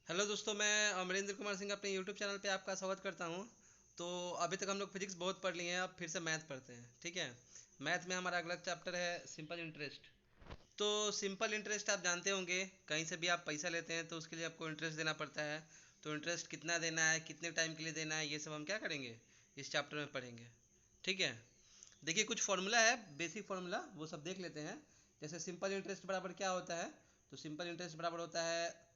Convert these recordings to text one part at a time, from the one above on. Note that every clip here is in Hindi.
हेलो दोस्तों, मैं अमरेंद्र कुमार सिंह अपने यूट्यूब चैनल पे आपका स्वागत करता हूँ। तो अभी तक हम लोग फिजिक्स बहुत पढ़ लिए हैं, अब फिर से मैथ पढ़ते हैं। ठीक है। मैथ में हमारा अगला चैप्टर है सिंपल इंटरेस्ट। तो सिंपल इंटरेस्ट आप जानते होंगे, कहीं से भी आप पैसा लेते हैं तो उसके लिए आपको इंटरेस्ट देना पड़ता है। तो इंटरेस्ट कितना देना है, कितने टाइम के लिए देना है, ये सब हम क्या करेंगे, इस चैप्टर में पढ़ेंगे। ठीक है। देखिए, कुछ फार्मूला है, बेसिक फार्मूला, वो सब देख लेते हैं। जैसे सिंपल इंटरेस्ट बराबर क्या होता है। तो सिंपल इंटरेस्ट बराबर होता है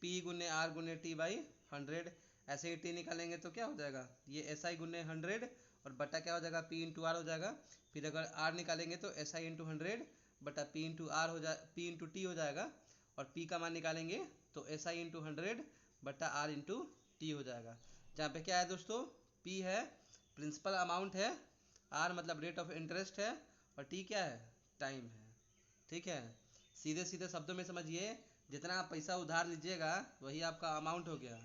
पी गुने आर गुने टी बाई 100। ऐसे ही टी निकालेंगे तो क्या हो जाएगा, ये एस आई गुने 100 और बटा क्या हो जाएगा, पी इंटू आर हो जाएगा। फिर अगर आर निकालेंगे तो एस आई इंटू 100 बटा पी इंटू आर हो जाए, पी इंटू टी हो जाएगा। और पी का मान निकालेंगे तो एस आई इंटू 100 बटा आर इंटू टी हो जाएगा। जहाँ पे क्या है दोस्तों, पी है प्रिंसिपल अमाउंट है, आर मतलब रेट ऑफ इंटरेस्ट है, और टी क्या है, टाइम है। ठीक है। सीधे सीधे शब्दों में समझिए, जितना आप पैसा उधार लीजिएगा वही आपका अमाउंट हो गया,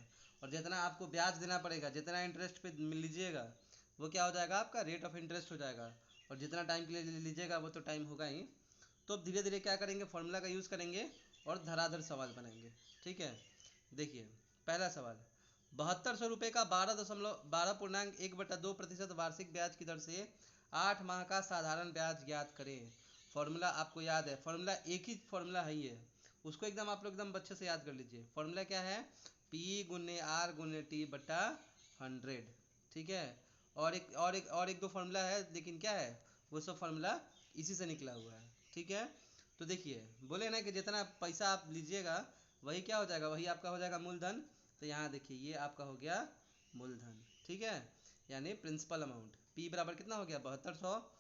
और जितना आपको ब्याज देना पड़ेगा, जितना इंटरेस्ट पे लीजिएगा वो क्या हो जाएगा, आपका रेट ऑफ इंटरेस्ट हो जाएगा। और जितना टाइम के लिए लीजिएगा वो तो टाइम होगा ही। तो अब धीरे धीरे क्या करेंगे, फॉर्मूला का यूज़ करेंगे और धराधर सवाल बनाएंगे। ठीक है। देखिए, पहला सवाल, 7200 रुपये का 12.1/2% वार्षिक ब्याज की दर से 8 माह का साधारण ब्याज ज्ञात करें। फॉर्मूला आपको याद है, फॉर्मूला एक ही फॉर्मूला है ये, उसको एकदम आप लोग एकदम अच्छे से याद कर लीजिए। फॉर्मूला क्या है, पी गुने आर गुने टी बटा 100। ठीक है। और एक दो फार्मूला है, लेकिन क्या है, वो सब फार्मूला इसी से निकला हुआ है। ठीक है। तो देखिए, बोले ना कि जितना पैसा आप लीजिएगा वही क्या हो जाएगा, वही आपका हो जाएगा मूलधन। तो यहाँ देखिए, ये आपका हो गया मूलधन। ठीक है। यानी प्रिंसिपल अमाउंट पी बराबर कितना हो गया, 7200।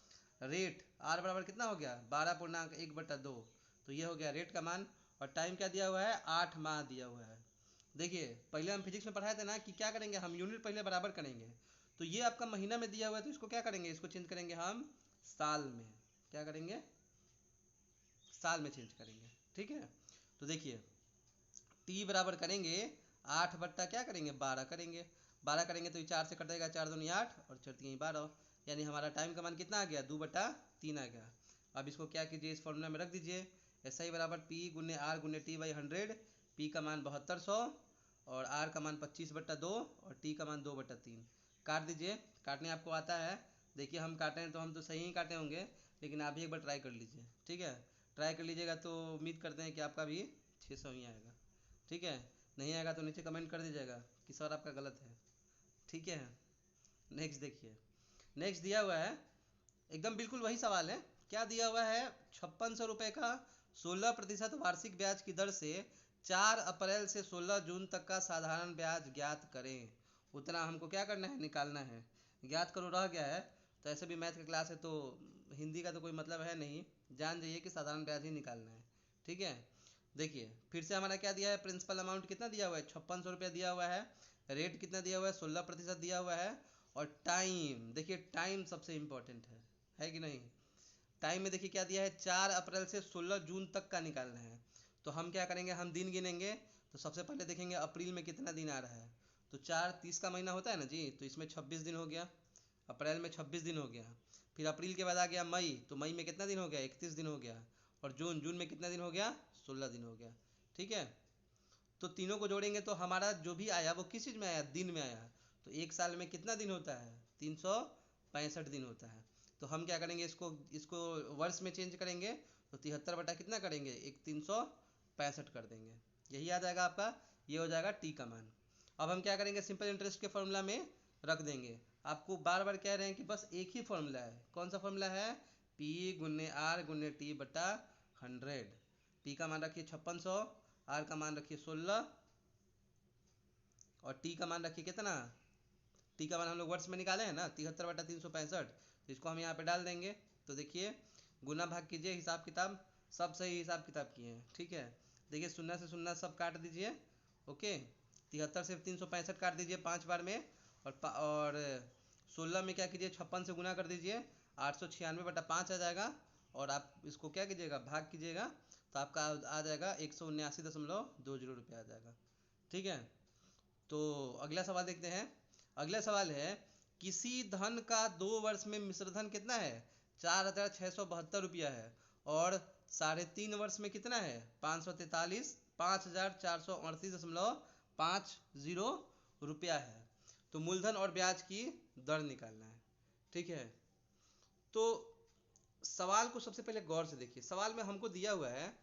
रेट आर बराबर कितना हो गया, 12.1/2। तो ये हो गया रेट का मान। और टाइम क्या दिया हुआ है, 8 माह दिया हुआ है। देखिए, पहले हम फिजिक्स में पढ़ाए थे ना कि क्या करेंगे, हम यूनिट पहले बराबर करेंगे। तो ये आपका महीना में दिया हुआ है, तो इसको क्या करेंगे, इसको चेंज करेंगे हम साल में। क्या करेंगे, साल में चेंज करेंगे। ठीक है। तो देखिए, टी बराबर करेंगे 8 बट्टा क्या करेंगे, 12 करेंगे। 12 करेंगे तो ये 4 से कटेगा, 4 दूनी 8 और 4 3 12। यानी हमारा टाइम का मान कितना आ गया, 2/3 आ गया। अब इसको क्या कीजिए, इस फॉर्मूला में रख दीजिए। एस आई बराबर पी गुने आर गुने टी बाई 100। पी का मान 7200 और आर का मान 25/2 और टी का मान 2/3। काट दीजिए, काटने आपको आता है। देखिए, हम काटे हैं तो हम तो सही ही काटे होंगे, लेकिन आप भी एक बार ट्राई कर लीजिए। ठीक है। ट्राई कर लीजिएगा तो उम्मीद करते हैं कि आपका भी 600 ही आएगा। ठीक है। नहीं आएगा तो नीचे कमेंट कर दीजिएगा कि सर आपका गलत है। ठीक है। नेक्स्ट देखिए, नेक्स्ट दिया हुआ है, एकदम बिल्कुल वही सवाल है। क्या दिया हुआ है, 5600 रुपये का 16% वार्षिक ब्याज की दर से 4 अप्रैल से 16 जून तक का साधारण ब्याज ज्ञात करें। उतना हमको क्या करना है, निकालना है। ज्ञात करो रह गया है, तो ऐसे भी मैथ की क्लास है तो हिंदी का तो कोई मतलब है नहीं, जान जाइए कि साधारण ब्याज ही निकालना है। ठीक है। देखिए, फिर से हमारा क्या दिया है, प्रिंसिपल अमाउंट कितना दिया हुआ है, 5600 रुपया दिया हुआ है। रेट कितना दिया हुआ है, 16% दिया हुआ है। और टाइम, देखिए टाइम सबसे इम्पोर्टेंट है कि नहीं। टाइम में देखिए क्या दिया है, 4 अप्रैल से 16 जून तक का निकालना है। तो हम क्या करेंगे, हम दिन गिनेंगे। तो सबसे पहले देखेंगे अप्रैल में कितना दिन आ रहा है। तो 4 30 का महीना होता है ना जी, तो इसमें 26 दिन हो गया। अप्रैल में 26 दिन हो गया। फिर अप्रैल के बाद आ गया मई, तो मई में कितना दिन हो गया, 31 दिन हो गया। और जून, जून में कितना दिन हो गया, 16 दिन हो गया। ठीक है। तो तीनों को जोड़ेंगे तो हमारा जो भी आया वो किस चीज़ में आया, दिन में आया। तो एक साल में कितना दिन होता है, 365 दिन होता है। तो हम क्या करेंगे, इसको इसको वर्ष में चेंज करेंगे। तो 73 बटा कितना करेंगे, एक 365 कर देंगे। यही आ जाएगा आपका, ये हो जाएगा टी का मान। अब हम क्या करेंगे, सिंपल इंटरेस्ट के फॉर्मूला में रख देंगे। आपको बार बार कह रहे हैं कि बस एक ही फॉर्मूला है। कौन सा फॉर्मूला है, पी गुने आर गुने टी बटा 100। पी का मान रखिए 5600, आर का मान रखिए 16 और टी का मान रखिए कितना, टी का मान हम लोग वर्ष में निकाले हैं ना, 73/365। तो इसको हम यहाँ पे डाल देंगे। तो देखिए, गुना भाग कीजिए, हिसाब किताब सब सही हिसाब किताब किए हैं। ठीक है। देखिए, शून्य से शून्य सब काट दीजिए। ओके। 73 से 365 काट दीजिए 5 बार में। और 16 में क्या कीजिए, 56 से गुना कर दीजिए, 896/5 आ जाएगा। और आप इसको क्या कीजिएगा, भाग कीजिएगा, तो आपका आ जाएगा 179.20 रुपये आ जाएगा। ठीक है। तो अगला सवाल देखते हैं। अगला सवाल है, किसी धन का 2 वर्ष में मिश्र धन कितना है, 4,672 रुपया है। और 3.5 वर्ष में कितना है, 543 5,438 रुपया है। तो मूलधन और ब्याज की दर निकालना है। ठीक है, तो सवाल को सबसे पहले गौर से देखिए। सवाल में हमको दिया हुआ है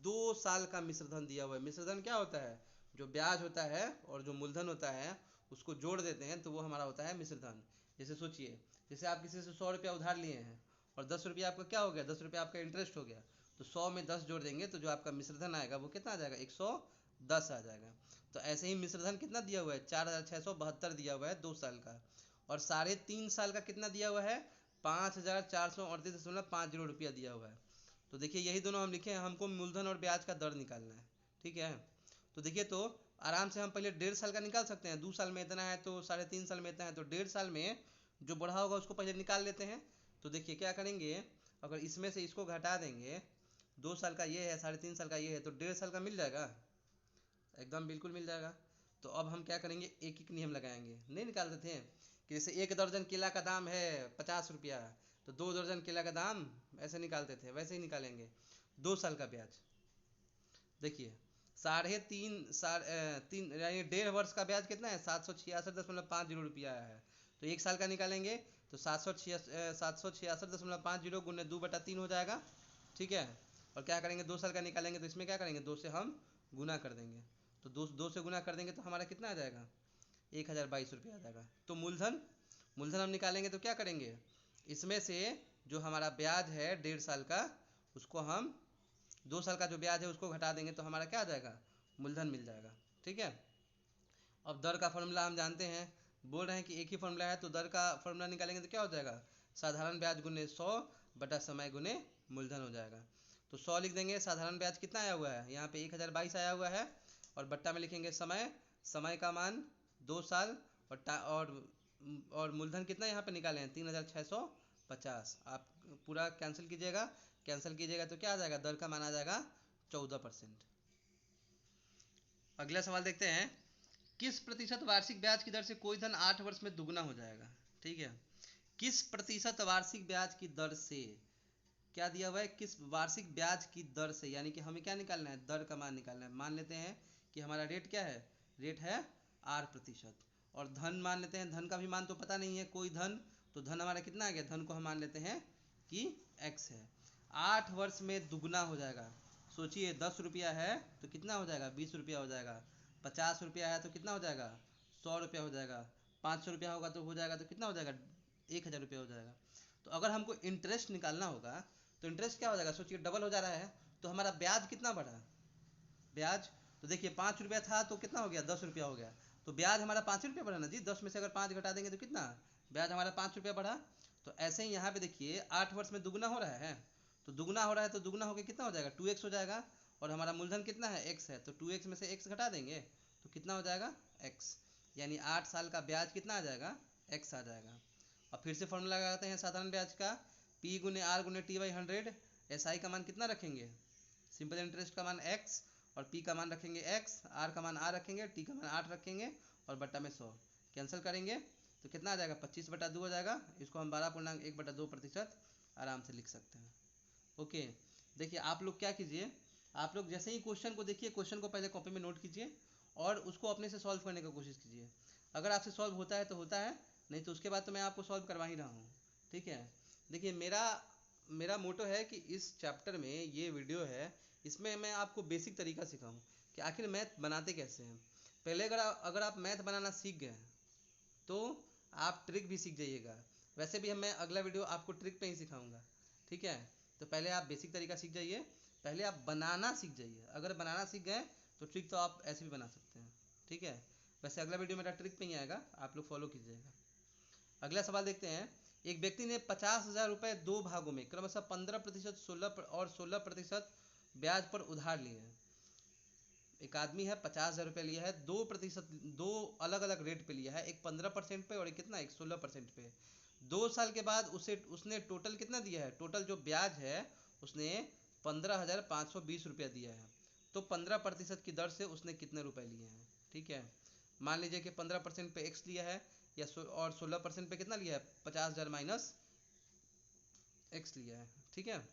2 साल का मिश्रधन दिया हुआ है। मिश्रधन क्या होता है? जो ब्याज होता है और जो मूलधन होता है उसको जोड़ देते हैं तो वो हमारा होता है मिश्रधन। जैसे सोचिए, जैसे आप किसी से 100 रुपया उधार लिए हैं और 10 रुपया आपका क्या हो गया, 10 रुपया आपका इंटरेस्ट हो गया, तो 100 में 10 जोड़ देंगे तो जो आपका मिश्रधन आएगा वो कितना आ जाएगा, 110 आ जाएगा। तो ऐसे ही मिश्रधन कितना दिया हुआ है, 4672 दिया हुआ है 2 साल का। और 3.5 साल का कितना दिया हुआ है, 5438.50 रुपया दिया हुआ है। तो देखिए यही दोनों हम लिखे हैं, हमको मूलधन और ब्याज का दर निकालना है। ठीक है, तो देखिए तो आराम से हम पहले 1.5 साल का निकाल सकते हैं। 2 साल में इतना है तो 3.5 साल में इतना है, तो 1.5 साल में जो बढ़ा होगा उसको पहले निकाल लेते हैं। तो देखिए क्या करेंगे, अगर इसमें से इसको घटा देंगे, 2 साल का ये है, 3.5 साल का ये है, तो 1.5 साल का मिल जाएगा, एकदम बिल्कुल मिल जाएगा। तो अब हम क्या करेंगे, एक एक नियम लगाएंगे। नहीं निकालते थे कि जैसे 1 दर्जन केला का दाम है 50 रुपया, तो 2 दर्जन केला का दाम ऐसे निकालते थे, वैसे ही निकालेंगे। 2 साल का ब्याज देखिए, 3.5 यानी 1.5 वर्ष का ब्याज कितना है, 766.50 रुपया है। तो 1 साल का निकालेंगे तो 766.50 गुने 2/3 हो जाएगा। ठीक है, और क्या करेंगे, 2 साल का निकालेंगे तो इसमें क्या करेंगे, 2 से हम गुना कर देंगे। तो दो से गुना कर देंगे तो हमारा कितना आ जाएगा, 1022 रुपया आ जाएगा। तो मूलधन मूलधन हम निकालेंगे तो क्या करेंगे, इसमें से जो हमारा ब्याज है 1.5 साल का, उसको हम 2 साल का जो ब्याज है उसको घटा देंगे तो हमारा क्या आ जाएगा, मूलधन मिल जाएगा। ठीक है, अब दर का फॉर्मूला हम जानते हैं, बोल रहे हैं कि एक ही फॉर्मूला है, तो दर का फॉर्मूला निकालेंगे तो क्या हो जाएगा, साधारण ब्याज गुने 100 बटा समय गुने मूलधन हो जाएगा। तो 100 लिख देंगे, साधारण ब्याज कितना आया हुआ है, यहाँ पे 1022 आया हुआ है, और बट्टा में लिखेंगे समय, समय का मान 2 साल, और मूलधन कितना यहाँ पे निकाले हैं 3650। आप पूरा कैंसिल कीजिएगा तो क्या आ जाएगा, दर का मान आ जाएगा 14%। अगला सवाल देखते हैं, किस प्रतिशत वार्षिक ब्याज की दर से कोई धन 8 वर्ष में दुगना हो जाएगा। ठीक है, किस प्रतिशत वार्षिक ब्याज की दर से, क्या दिया हुआ है, किस वार्षिक ब्याज की दर से, यानी कि हमें क्या निकालना है, दर का मान निकालना है। मान लेते हैं कि हमारा रेट क्या है, रेट है 8%, और धन मान लेते हैं, धन का भी मान तो पता नहीं है कोई धन, तो धन हमारा कितना आ गया, धन को हम मान लेते हैं कि x है। 8 वर्ष में दुगना हो जाएगा। सोचिए 10 रुपया है तो कितना हो जाएगा, 20 रुपया हो जाएगा। 50 रुपया है तो कितना हो जाएगा, 100 रुपया हो जाएगा। 500 रुपया होगा तो हो जाएगा तो कितना हो जाएगा, 1000 रुपया हो जाएगा। तो अगर हमको इंटरेस्ट निकालना होगा तो इंटरेस्ट क्या हो जाएगा, सोचिए डबल हो जा रहा है। तो हमारा ब्याज कितना बढ़ा, ब्याज तो देखिए 5 रुपया था तो कितना हो गया, 10 रुपया हो गया। तो ब्याज हमारा 5 रुपया बढ़ा ना जी, 10 में से अगर 5 घटा देंगे तो कितना, ब्याज हमारा 5 रुपया बढ़ा। तो ऐसे ही यहाँ पे देखिए 8 वर्ष में दुगना हो रहा है, तो दुगना हो रहा है तो दुगना होकर कितना हो जाएगा, 2x हो जाएगा। और हमारा मूलधन कितना है, x है, तो 2x में से x घटा देंगे तो कितना हो जाएगा, x। यानी 8 साल का ब्याज कितना आ जाएगा, x आ जाएगा। अब फिर से फॉर्मूला लगाते हैं साधारण ब्याज का, P गुने R गुने T/100। SI का मान कितना रखेंगे, सिंपल इंटरेस्ट का मान x, और P का मान रखेंगे x, R का मान R रखेंगे, T का मान 8 रखेंगे, और बट्टा में 100 कैंसिल करेंगे तो कितना आ जाएगा, 25/2 हो जाएगा। इसको हम 12.1/2% आराम से लिख सकते हैं। ओके, देखिए आप लोग क्या कीजिए, आप लोग जैसे ही क्वेश्चन को देखिए, क्वेश्चन को पहले कॉपी में नोट कीजिए और उसको अपने से सॉल्व करने की कोशिश कीजिए। अगर आपसे सॉल्व होता है तो होता है, नहीं तो उसके बाद तो मैं आपको सॉल्व करवा ही रहा हूँ। ठीक है, देखिए मेरा मोटो है कि इस चैप्टर में ये वीडियो है, इसमें मैं आपको बेसिक तरीका सिखाऊं कि आखिर मैथ बनाते कैसे हैं। पहले अगर आप मैथ बनाना सीख गए तो आप ट्रिक भी सीख जाइएगा। वैसे भी मैं अगला वीडियो आपको ट्रिक पे ही सिखाऊंगा। ठीक है, तो पहले आप बेसिक तरीका सीख जाइए, पहले आप बनाना सीख जाइए। अगर बनाना सीख गए तो ट्रिक तो आप ऐसे भी बना सकते हैं। ठीक है, वैसे अगला वीडियो मेरा ट्रिक पे ही आएगा, आप लोग फॉलो कीजिएगा। अगला सवाल देखते हैं, एक व्यक्ति ने 50,000 रुपये 2 भागों में क्रमशः 15%, 16% ब्याज पर उधार लिए हैं। एक आदमी है 50,000 रुपये लिया है, 2%, 2 अलग अलग रेट पे लिया है, एक 15% पे और एक कितना, एक 16% पे। 2 साल के बाद उसने टोटल कितना दिया है, टोटल जो ब्याज है उसने 15,520 रुपया दिया है। तो 15% की दर से उसने कितने रुपए लिए हैं। ठीक है, मान लीजिए कि 15% पे x लिया है, और 16% पे कितना लिया है, 50,000 माइनस x लिया है। ठीक है,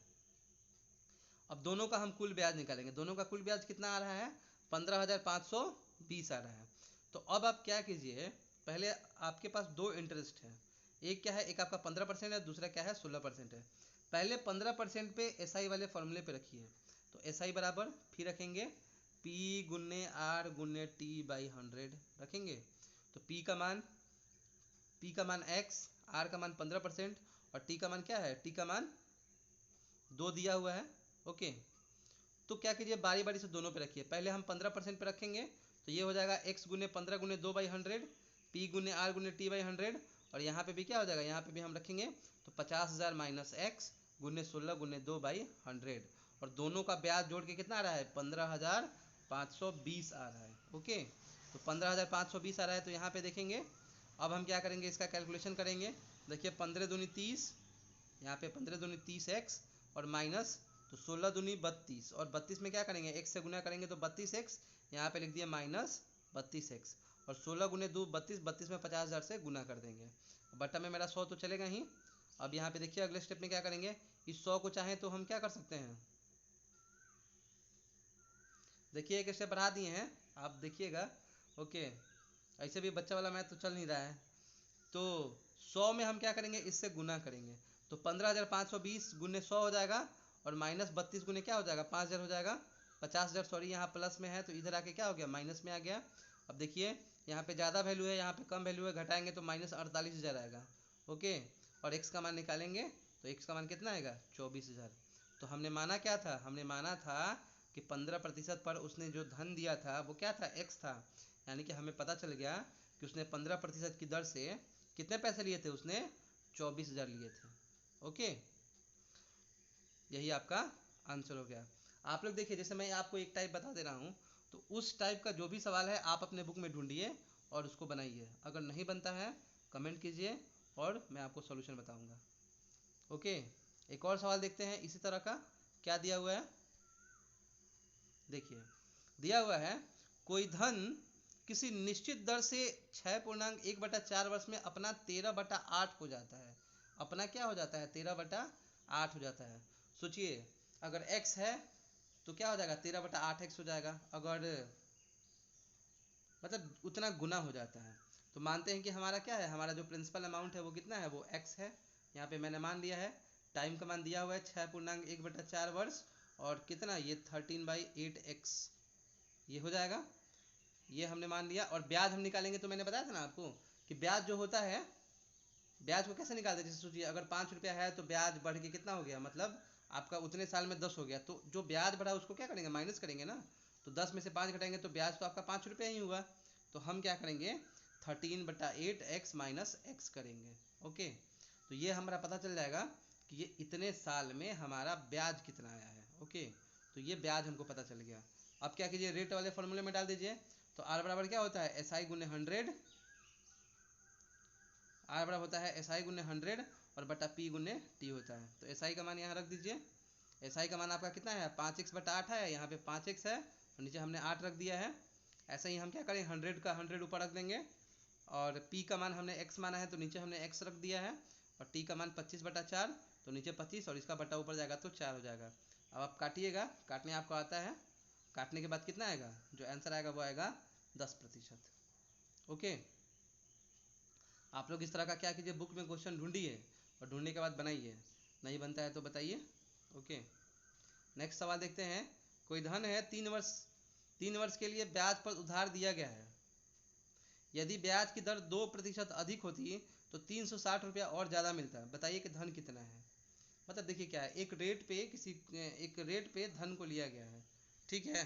अब दोनों का हम कुल ब्याज निकालेंगे। दोनों का कुल ब्याज कितना आ रहा है, 15,520 520 आ रहा है। तो अब आप क्या कीजिए, पहले आपके पास दो इंटरेस्ट है, एक क्या है, एक आपका 15% है, दूसरा क्या है 16% है। पहले 15% पे एसआई वाले फॉर्मूले पे रखिए। तो एसआई बराबर फिर रखेंगे पी गुन्ने आर गुन्ने टी बाई 100 रखेंगे। तो पी का मान x, आर का मान 15% और टी का मान क्या है, टी का मान 2 दिया हुआ है। ओके, तो क्या कीजिए, बारी बारी से दोनों पे रखिए। पहले हम 15% पे रखेंगे तो ये हो जाएगा x गुने 15 गुने 2 बाई 100, पी गुने आर गुने टी बाई 100, और यहाँ पे भी क्या हो जाएगा, यहाँ पे भी हम रखेंगे तो 50,000 माइनस एक्स गुने 16 गुने 2 बाई 100, और दोनों का ब्याज जोड़ के कितना आ रहा है, 15,520 आ रहा है। ओके, तो 15,520 आ रहा है। तो यहाँ पे देखेंगे, अब हम क्या करेंगे, इसका कैलकुलेशन करेंगे। देखिए 15 दूनी 30, यहाँ पे 15 दूनी 30 एक्स और माइनस, तो 16 दूनी 32, और 32 में क्या करेंगे, x से गुना करेंगे तो 32x, यहाँ पे लिख दिया माइनस 32x, और 16 गुने 2 32, 32 में 50,000 से गुना कर देंगे। बटा में मेरा 100 तो चलेगा ही। अब यहाँ पे देखिए अगले स्टेप में क्या करेंगे, इस 100 को चाहें तो हम क्या कर सकते हैं, देखिए एक स्टेप बढ़ा दिए हैं, आप देखिएगा। ओके, ऐसे भी बच्चा वाला मैथ तो चल नहीं रहा है। तो 100 में हम क्या करेंगे, इससे गुना करेंगे। तो 15,520 गुने 100 हो जाएगा, और माइनस 32 गुने क्या हो जाएगा, 5,000 हो जाएगा। 50,000 सॉरी, यहाँ प्लस में है तो इधर आके क्या हो गया, माइनस में आ गया। अब देखिए यहाँ पे ज़्यादा वैल्यू है, यहाँ पे कम वैल्यू है, घटाएंगे तो माइनस 48,000 आएगा। ओके, और x का मान निकालेंगे तो x का मान कितना आएगा, 24,000। तो हमने माना क्या था, हमने माना था कि 15% पर उसने जो धन दिया था वो क्या था, x था। यानी कि हमें पता चल गया कि उसने 15% की दर से कितने पैसे लिए थे, उसने 24,000 लिए थे। ओके, यही आपका आंसर हो गया। आप लोग देखिए, जैसे मैं आपको एक टाइप बता दे रहा हूँ, तो उस टाइप का जो भी सवाल है आप अपने बुक में ढूंढिए और उसको बनाइए। अगर नहीं बनता है कमेंट कीजिए और मैं आपको सॉल्यूशन बताऊंगा। ओके, एक और सवाल देखते हैं इसी तरह का। क्या दिया हुआ है, देखिए दिया हुआ है, कोई धन किसी निश्चित दर से 6.1/4 वर्ष में अपना 13/8 हो जाता है। अपना क्या हो जाता है, 13/8 हो जाता है। सोचिए, अगर x है तो क्या हो जाएगा, 13/8x हो जाएगा। अगर मतलब उतना गुना हो जाता है, तो मानते हैं कि हमारा क्या है, हमारा जो प्रिंसिपल अमाउंट है वो कितना है, वो x है। यहाँ पे मैंने मान लिया है, टाइम का मान दिया हुआ है 6.1/4 वर्ष, और कितना, ये 13/8x, ये हो जाएगा, ये हमने मान लिया। और ब्याज हम निकालेंगे तो मैंने बताया था ना आपको कि ब्याज जो होता है, ब्याज को कैसे निकालते हैं। जैसे सोचिए अगर 5 रुपया है तो ब्याज बढ़ के कितना हो गया, मतलब आपका उतने साल में 10 हो गया, तो जो ब्याज बढ़ा उसको क्या करेंगे, माइनस करेंगे ना। तो 10 में से 5 घटाएंगे तो ब्याज तो आपका 5 रुपया ही हुआ। तो हम क्या करेंगे, 13/8x माइनस एक्स करेंगे। ओके, तो ये हमारा पता चल जाएगा कि ये इतने साल में हमारा ब्याज कितना आया है। ओके, तो ये ब्याज हमको पता चल गया। अब क्या कीजिए, रेट वाले फॉर्मूले में डाल दीजिए। तो आर बराबर क्या होता है, एस आई गुने 100, आर बराबर होता है एस आई गुने 100 और बटा पी गुने टी होता है। तो एस आई का मान यहाँ रख दीजिए। एस आई का मान आपका कितना है, 5x/8 है, यहाँ पे 5x है और नीचे हमने 8 रख दिया है। ऐसे ही हम क्या करें, 100 का 100 ऊपर रख देंगे, और p का मान हमने x माना है तो नीचे हमने x रख दिया है, और t का मान 25/4 तो नीचे 25, और इसका बटा ऊपर जाएगा तो 4 हो जाएगा। अब आप काटिएगा, काटने आपको आता है, काटने के बाद कितना आएगा, जो आंसर आएगा वो आएगा 10%। ओके, आप लोग इस तरह का क्या कीजिए, बुक में क्वेश्चन ढूंढिए और ढूंढने के बाद बनाइए, नहीं बनता है तो बताइए। ओके, नेक्स्ट सवाल देखते हैं। कोई धन है 3 वर्ष के लिए ब्याज पर उधार दिया गया है। यदि ब्याज की दर 2% अधिक होती तो 360 रुपया और ज़्यादा मिलता। बताइए कि धन कितना है। मतलब देखिए क्या है, एक रेट पे धन को लिया गया है, ठीक है।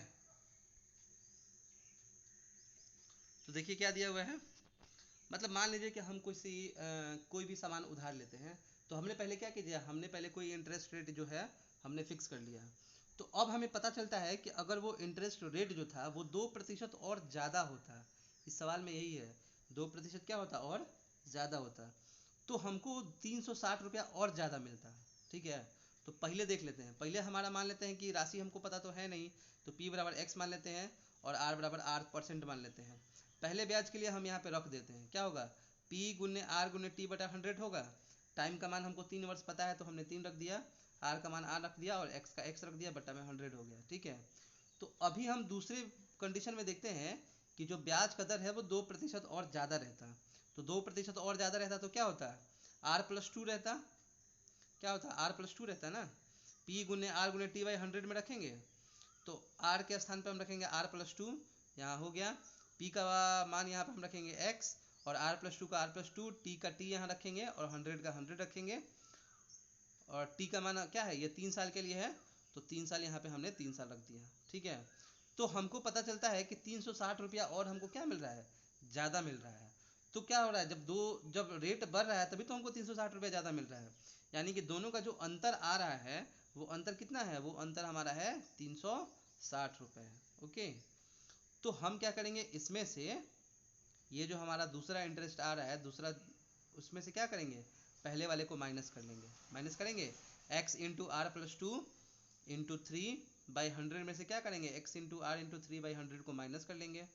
तो देखिए क्या दिया हुआ है, मतलब मान लीजिए कि हम कोई भी सामान उधार लेते हैं, तो हमने पहले क्या किया, हमने पहले कोई इंटरेस्ट रेट जो है हमने फिक्स कर लिया। तो अब हमें पता चलता है कि अगर वो इंटरेस्ट रेट जो था वो 2% और ज़्यादा होता, इस सवाल में यही है, 2% क्या होता और ज़्यादा होता, तो हमको 360 रुपया और ज़्यादा मिलता। ठीक है, तो पहले देख लेते हैं, पहले हमारा मान लेते हैं कि राशि हमको पता तो है नहीं, तो p बराबर x मान लेते हैं और r बराबर r% मान लेते हैं। पहले ब्याज के लिए हम यहाँ पे रख देते हैं, क्या होगा, p गुने r गुने t बटा 100 होगा। टाइम का मान हमको 3 वर्ष पता है तो हमने 3 रख दिया, r का मान r रख दिया और x का x रख दिया, बटा में 100 हो गया। ठीक है, तो अभी हम दूसरे कंडीशन में देखते हैं कि जो ब्याज का दर है वो 2% और ज़्यादा रहता। तो 2% और ज़्यादा रहता तो क्या होता, R+2 रहता। क्या होता, R+2 रहता ना। P गुने R गुने T बाई 100 में रखेंगे तो R के स्थान पर हम रखेंगे R+2, यहाँ हो गया। P का मान यहाँ पर हम रखेंगे x, और R+2 का R+2, T का T यहाँ रखेंगे, और 100 का 100 रखेंगे। और T का मान क्या है, ये 3 साल के लिए है, तो 3 साल यहाँ पे हमने 3 साल रख दिया। ठीक है, तो हमको पता चलता है कि 360 रुपया और हमको क्या मिल रहा है, ज़्यादा मिल रहा है। तो क्या हो रहा है, जब रेट बढ़ रहा है तभी तो हमको 360 रुपया ज़्यादा मिल रहा है। यानी कि दोनों का जो अंतर आ रहा है वो अंतर कितना है, वो अंतर हमारा है 360 रुपये। ओके, तो हम क्या करेंगे, इसमें से ये जो हमारा दूसरा इंटरेस्ट आ रहा है, दूसरा उसमें से क्या करेंगे, पहले वाले को माइनस कर लेंगे। माइनस करेंगे x इंटू R+2 इंटू 3/100 में से क्या करेंगे, x इंटू R इंटू 3/100 को माइनस कर लेंगे।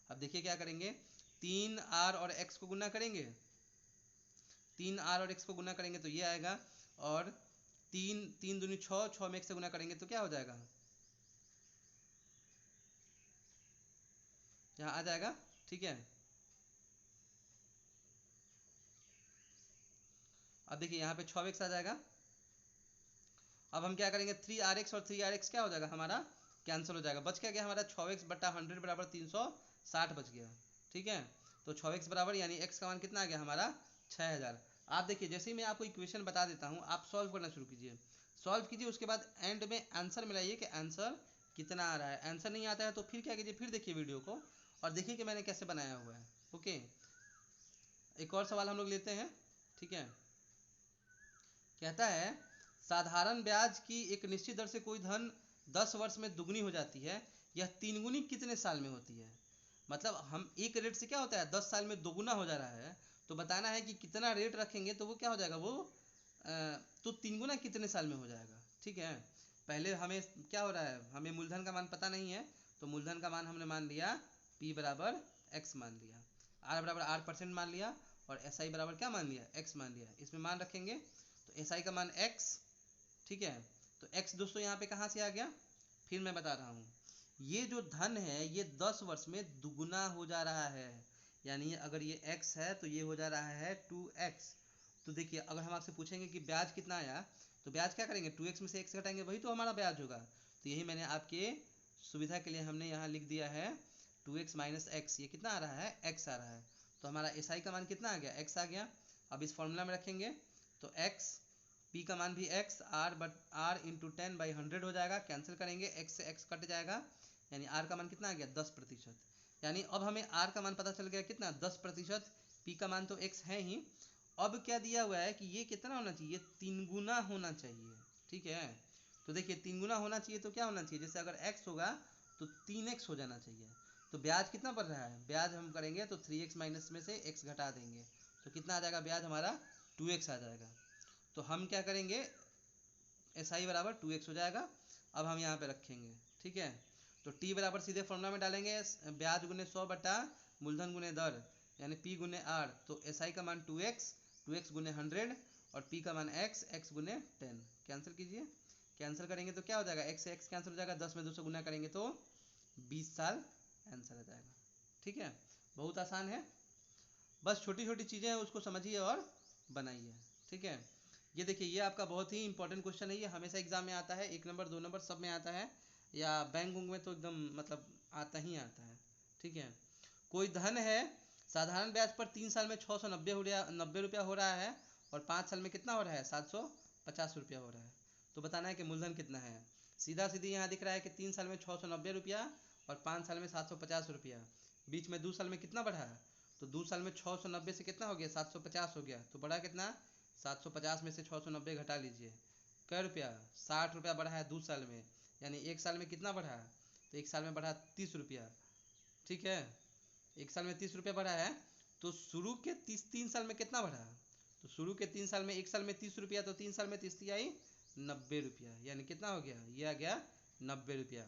अब देखिए क्या करेंगे, 3R और x को गुना करेंगे, 3R और x को गुना करेंगे तो ये आएगा, और 3 दूनी 6, 6 में x से गुना करेंगे तो क्या हो जाएगा, यहाँ आ जाएगा। ठीक है, अब देखिए यहाँ पे 6x आ जाएगा। अब हम क्या करेंगे, 3RX और 3RX क्या हो जाएगा हमारा, कैंसिल हो जाएगा। बच क्या गया हमारा 6x बटा 100 बराबर 360 बच गया। ठीक है, तो 6x बराबर यानी x का मान कितना आ गया हमारा 6000। आप देखिए जैसे ही मैं आपको इक्वेशन बता देता हूँ आप सॉल्व करना शुरू कीजिए। सॉल्व कीजिए, उसके बाद एंड में आंसर मिलाइए कि आंसर कितना आ रहा है। आंसर नहीं आता है तो फिर क्या कीजिए, फिर देखिए वीडियो को और देखिए कि मैंने कैसे बनाया हुआ है। ओके, एक और सवाल हम लोग लेते हैं। ठीक है, कहता है साधारण ब्याज की एक निश्चित दर से कोई धन 10 वर्ष में दुगनी हो जाती है, यह 3 गुनी कितने साल में होती है। मतलब हम एक रेट से क्या होता है 10 साल में दोगुना हो जा रहा है, तो बताना है कि कितना रेट रखेंगे तो वो क्या हो जाएगा, वो तो 3 गुना कितने साल में हो जाएगा। ठीक है, पहले हमें क्या हो रहा है, हमें मूलधन का मान पता नहीं है, तो मूलधन का मान हमने मान लिया P बराबर x मान लिया, R बराबर R% मान लिया, और SI बराबर क्या मान लिया, x मान लिया। इसमें मान रखेंगे तो SI का मान x। ठीक है, तो x दोस्तों यहाँ पे कहाँ से आ गया, फिर मैं बता रहा हूँ, ये जो धन है ये 10 वर्ष में दुगुना हो जा रहा है। यानी अगर ये x है तो ये हो जा रहा है 2x। तो देखिए अगर हम आपसे पूछेंगे कि ब्याज कितना आया, तो ब्याज क्या करेंगे, 2x में से x घटाएंगे, वही तो हमारा ब्याज होगा। तो यही मैंने आपके सुविधा के लिए हमने यहाँ लिख दिया है 2x माइनस x। ये कितना आ रहा है, x आ रहा है। तो हमारा SI का मान कितना आ गया, x आ गया। अब इस फॉर्मूला में रखेंगे तो x, P का मान भी x, R इंटू 10/100 हो जाएगा। कैंसिल करेंगे, x से x कट जाएगा, यानी R का मान कितना आ गया 10%। यानी अब हमें R का मान पता चल गया कितना 10%। P का मान तो x है ही। अब क्या दिया हुआ है कि ये कितना होना चाहिए, 3 गुना होना चाहिए। ठीक है, तो देखिए 3 गुना होना चाहिए तो क्या होना चाहिए, जैसे अगर x होगा तो 3x हो जाना चाहिए। तो ब्याज कितना बढ़ रहा है, ब्याज हम करेंगे तो 3x माइनस में से x घटा देंगे तो कितना आ जाएगा, ब्याज हमारा 2x आ जाएगा। तो हम क्या करेंगे, SI बराबर 2x हो जाएगा। अब हम यहाँ पे रखेंगे। ठीक है, तो T बराबर सीधे फॉर्मूला में डालेंगे, ब्याज गुने 100 बटा मूलधन गुने दर, यानी P गुने R। तो SI का मान 2x गुने 100, और P का मान x गुने 10। कैंसिल कीजिए, कैंसिल करेंगे तो क्या हो जाएगा, x से x कैंसिल हो जाएगा, 10 में 2 से गुना करेंगे तो 20 साल आंसर आ जाएगा। ठीक है, बहुत आसान है, बस छोटी छोटी चीज़ें हैं उसको समझिए और बनाइए। ठीक है, ये देखिए ये आपका बहुत ही इंपॉर्टेंट क्वेश्चन है, ये हमेशा एग्जाम में आता है, 1 नंबर 2 नंबर सब में आता है, या बैंक में तो एकदम मतलब आता ही आता है। ठीक है, कोई धन है साधारण ब्याज पर 3 साल में 690 रुपया हो रहा है, और 5 साल में कितना हो रहा है 750 रुपया हो रहा है। तो बताना है कि मूलधन कितना है। सीधा सीधी यहाँ दिख रहा है कि 3 साल में 690 रुपया और 5 साल में 750 रुपया, बीच में 2 साल में कितना बढ़ा है, तो 2 साल में 690 से कितना हो गया 750 हो गया, तो बढ़ा कितना 750 में से 690 घटा लीजिए, कै रुपया 60 रुपया बढ़ा है 2 साल में, यानी 1 साल में कितना बढ़ा है, तो 1 साल में बढ़ा 30 रुपया। ठीक है, 1 साल में 30 रुपया बढ़ा है, तो शुरू के 3 साल में कितना बढ़ा, तो शुरू के 3 साल में 1 साल में 30 रुपया, तो 3 साल में 30 आई 90 रुपया, यानी कितना हो गया, ये आ गया 90 रुपया।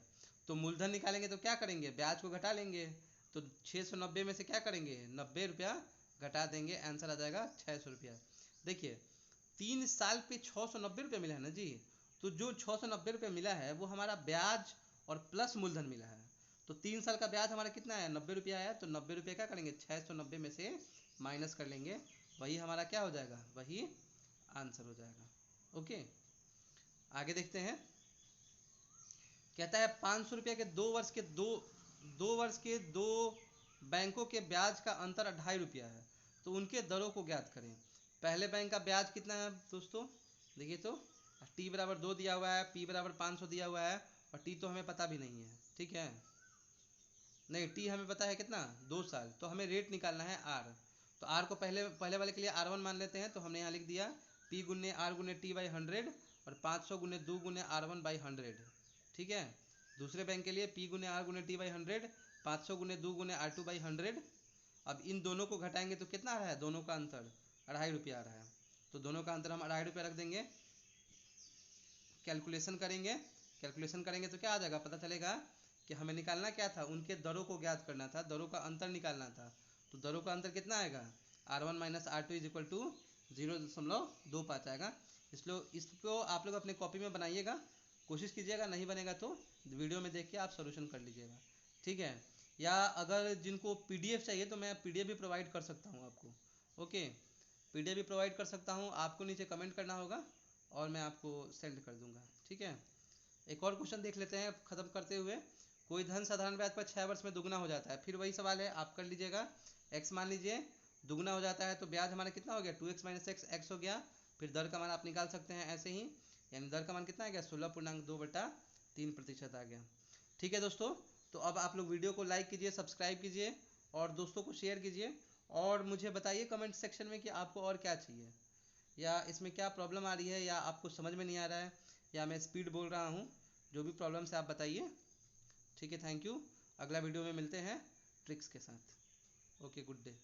तो मूलधन निकालेंगे तो क्या करेंगे, ब्याज को घटा लेंगे, तो 690 में से क्या करेंगे 90 रुपया घटा देंगे, आंसर आ जाएगा 600 रुपया। देखिए 3 साल पे 690 रुपये मिला है ना जी, तो जो 690 रुपये मिला है वो हमारा ब्याज और प्लस मूलधन मिला है। तो 3 साल का ब्याज हमारा कितना है, 90 रुपया आया। तो 90 रुपये क्या करेंगे, 690 में से माइनस कर लेंगे, वही हमारा क्या हो जाएगा, वही आंसर हो जाएगा। ओके, आगे देखते हैं। कहता है 500 रुपये के 2 वर्ष के दो बैंकों के ब्याज का अंतर 2.5 रुपया है, तो उनके दरों को ज्ञात करें। पहले बैंक का ब्याज कितना है दोस्तों, देखिए तो टी बराबर 2 दिया हुआ है, पी बराबर 500 दिया हुआ है, और टी तो हमें पता भी नहीं है, ठीक है, नहीं टी हमें पता है कितना, 2 साल। तो हमें रेट निकालना है आर। तो आर को पहले पहले वाले के लिए R1 मान लेते हैं। तो हमने यहाँ लिख दिया पी गुने आर गुने टी बाई 100 और 500 गुने 2 गुने R1 बाई 100, ठीक है। दूसरे बैंक के लिए पी गुने आर गुने टी बाई 100, 500 गुने 2 गुने R2 बाई 100। अब इन दोनों को घटाएंगे तो कितना आ रहा है, दोनों का अंतर 2.5 रुपया आ रहा है। तो दोनों का अंतर हम 2.5 रुपया रख देंगे। कैलकुलेशन करेंगे तो क्या आ जाएगा, पता चलेगा कि हमें निकालना क्या था, उनके दरों को ज्ञात करना था, दरों का अंतर निकालना था। तो दरों का अंतर कितना आएगा, R1 minus R2 is equal to 0.25 आएगा। इसलिए इसको आप लोग अपने कॉपी में बनाइएगा, कोशिश कीजिएगा, नहीं बनेगा तो वीडियो में देख के आप सोल्यूशन कर लीजिएगा, ठीक है। या अगर जिनको PDF चाहिए तो मैं PDF भी प्रोवाइड कर सकता हूँ आपको। ओके, PDF भी प्रोवाइड कर सकता हूँ, आपको नीचे कमेंट करना होगा और मैं आपको सेंड कर दूंगा, ठीक है। एक और क्वेश्चन देख लेते हैं ख़त्म करते हुए। कोई धन साधारण ब्याज पर 6 वर्ष में दुगना हो जाता है। फिर वही सवाल है, आप कर लीजिएगा। x मान लीजिए दुगना हो जाता है तो ब्याज हमारा कितना हो गया, 2x माइनस x हो गया। फिर दर का मान आप निकाल सकते हैं ऐसे ही, यानी दर का मान कितना आ गया, 16.2/3% आ गया, ठीक है दोस्तों। तो अब आप लोग वीडियो को लाइक कीजिए, सब्सक्राइब कीजिए और दोस्तों को शेयर कीजिए, और मुझे बताइए कमेंट सेक्शन में कि आपको और क्या चाहिए, या इसमें क्या प्रॉब्लम आ रही है, या आपको समझ में नहीं आ रहा है, या मैं स्पीड बोल रहा हूँ। जो भी प्रॉब्लम है आप बताइए, ठीक है। थैंक यू, अगला वीडियो में मिलते हैं ट्रिक्स के साथ। Okay, good day.